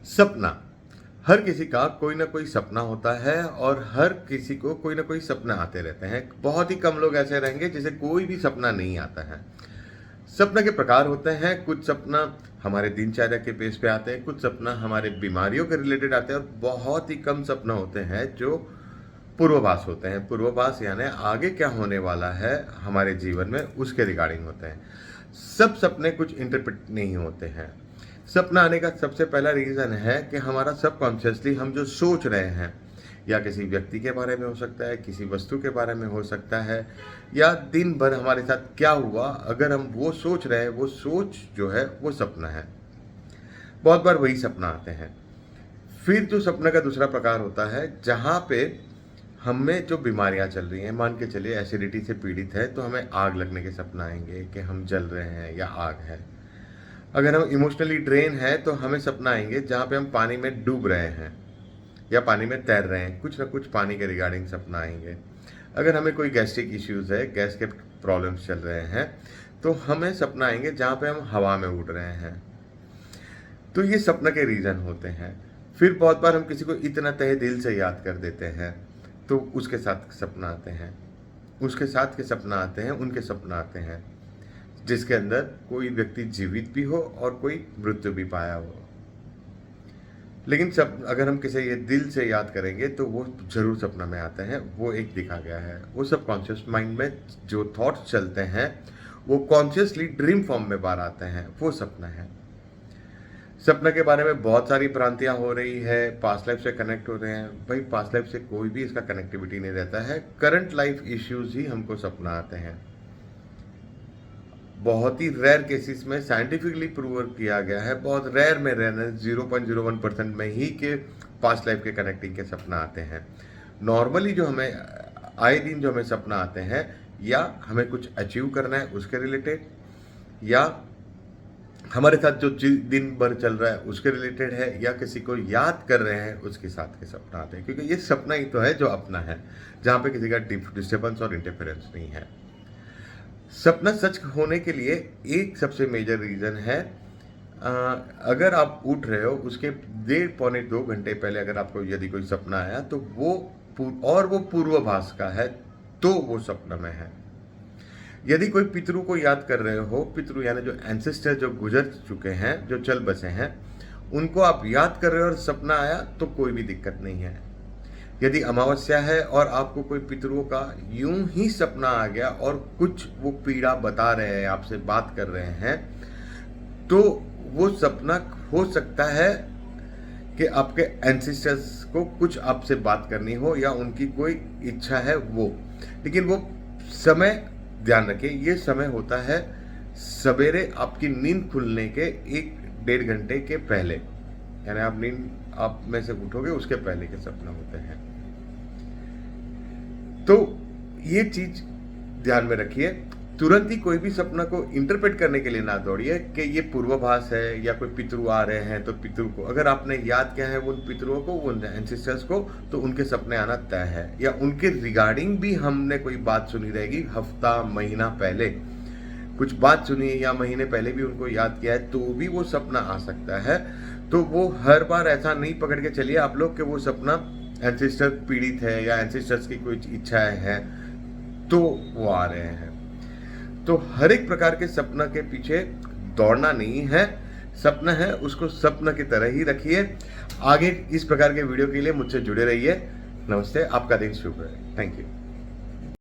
सपना हर किसी का कोई ना कोई सपना होता है और हर किसी को कोई ना कोई सपना आते रहते हैं। बहुत ही कम लोग ऐसे रहेंगे जिसे कोई भी सपना नहीं आता है। सपना के प्रकार होते हैं। कुछ सपना हमारे दिनचर्या के बेस पे आते हैं, कुछ सपना हमारे बीमारियों के रिलेटेड आते हैं और बहुत ही कम सपना होते हैं जो पूर्वाभास होते हैं। पूर्वाभास यानी आगे क्या होने वाला है हमारे जीवन में उसके रिगार्डिंग होते हैं। सब सपने कुछ इंटरप्रेट नहीं होते हैं। सपना आने का सबसे पहला रीज़न है कि हमारा सबकॉन्शियसली हम जो सोच रहे हैं, या किसी व्यक्ति के बारे में हो सकता है, किसी वस्तु के बारे में हो सकता है, या दिन भर हमारे साथ क्या हुआ, अगर हम वो सोच रहे हैं, वो सोच जो है वो सपना है। बहुत बार वही सपना आते हैं। फिर जो सपने का दूसरा प्रकार होता है जहाँ पे हमें जो बीमारियां चल रही हैं, मान के चलिए एसिडिटी से पीड़ित है तो हमें आग लगने के सपना आएंगे कि हम जल रहे हैं या आग है। अगर हम इमोशनली ड्रेन है तो हमें सपना आएंगे जहाँ पे हम पानी में डूब रहे हैं या पानी में तैर रहे हैं, कुछ ना कुछ पानी के रिगार्डिंग सपना आएंगे। अगर हमें कोई गैस्ट्रिक इश्यूज है, गैस के प्रॉब्लम्स चल रहे हैं, तो हमें सपना आएंगे जहाँ पे हम हवा में उड़ रहे हैं। तो ये सपना के रीज़न होते हैं। फिर बहुत बार हम किसी को इतना तहे दिल से याद कर देते हैं तो उसके साथ सपना आते हैं, उसके साथ के सपना आते हैं, उनके सपना आते हैं जिसके अंदर कोई व्यक्ति जीवित भी हो और कोई मृत्यु भी पाया हो। लेकिन सब अगर हम किसी ये दिल से याद करेंगे तो वो जरूर सपना में आते हैं। वो एक दिखा गया है। वो सब कॉन्शियस माइंड में जो थॉट्स चलते हैं वो कॉन्शियसली ड्रीम फॉर्म में बाहर आते हैं, वो सपना है। सपना के बारे में बहुत सारी भ्रांतियां हो रही है, पास्ट लाइफ से कनेक्ट हो रहे हैं। भाई पास्ट लाइफ से कोई भी इसका कनेक्टिविटी नहीं रहता है। करंट लाइफ इश्यूज ही हमको सपना आते हैं। बहुत ही रेयर केसेस में साइंटिफिकली प्रूव किया गया है, बहुत रेयर में रेयर 0.01% में ही के पास्ट लाइफ के कनेक्टिंग के सपना आते हैं। नॉर्मली जो हमें आए दिन जो हमें सपना आते हैं, या हमें कुछ अचीव करना है उसके रिलेटेड, या हमारे साथ जो दिन भर चल रहा है उसके रिलेटेड है, या किसी को याद कर रहे हैं उसके साथ के सपना आते हैं। क्योंकि ये सपना ही तो है जो अपना है, जहाँ पे किसी का डिस्टर्बेंस और इंटरफेरेंस नहीं है। सपना सच होने के लिए एक सबसे मेजर रीज़न है, अगर आप उठ रहे हो उसके 1.5-2 घंटे पहले अगर आपको यदि कोई सपना आया तो वो पूर्वाभास का है तो वो सपना में है। यदि कोई पितरों को याद कर रहे हो, पितरों यानी जो एंसेस्टर जो गुजर चुके हैं, जो चल बसे हैं, उनको आप याद कर रहे हो और सपना आया तो कोई भी दिक्कत नहीं है। यदि अमावस्या है और आपको कोई पितरों का यूं ही सपना आ गया और कुछ वो पीड़ा बता रहे हैं, आपसे बात कर रहे हैं, तो वो सपना हो सकता है कि आपके एंसेस्टर्स को कुछ आपसे बात करनी हो या उनकी कोई इच्छा है वो। लेकिन वो समय ध्यान रखिए, ये समय होता है सवेरे आपकी नींद खुलने के 1-1.5 घंटे के पहले, यानी आप में से उठोगे उसके पहले के सपना होते हैं। तो ये चीज ध्यान में रखिए। तुरंत ही कोई भी सपना को इंटरप्रेट करने के लिए ना दौड़िए कि ये पूर्वाभास है या कोई पितरु आ रहे हैं तो पितरु को अगर आपने याद किया है उन पितरों को, उन एंसेस्टर्स को, तो उनके सपने आना तय है। या उनके रिगार्डिंग भी हमने कोई बात सुनी रहेगी, हफ्ता महीना पहले कुछ बात सुनी है या महीने पहले भी उनको याद किया है तो भी वो सपना आ सकता है। तो वो हर बार ऐसा नहीं पकड़ के चलिए आप लोग कि वो सपना एंसेस्टर पीड़ित है या एंसेस्टर्स की कोई इच्छाएं हैं तो वो आ रहे हैं। तो हर एक प्रकार के सपना के पीछे दौड़ना नहीं है। सपना है उसको सपना की तरह ही रखिए। आगे इस प्रकार के वीडियो के लिए मुझसे जुड़े रहिए। नमस्ते, आपका दिन शुभ रहे। Thank you.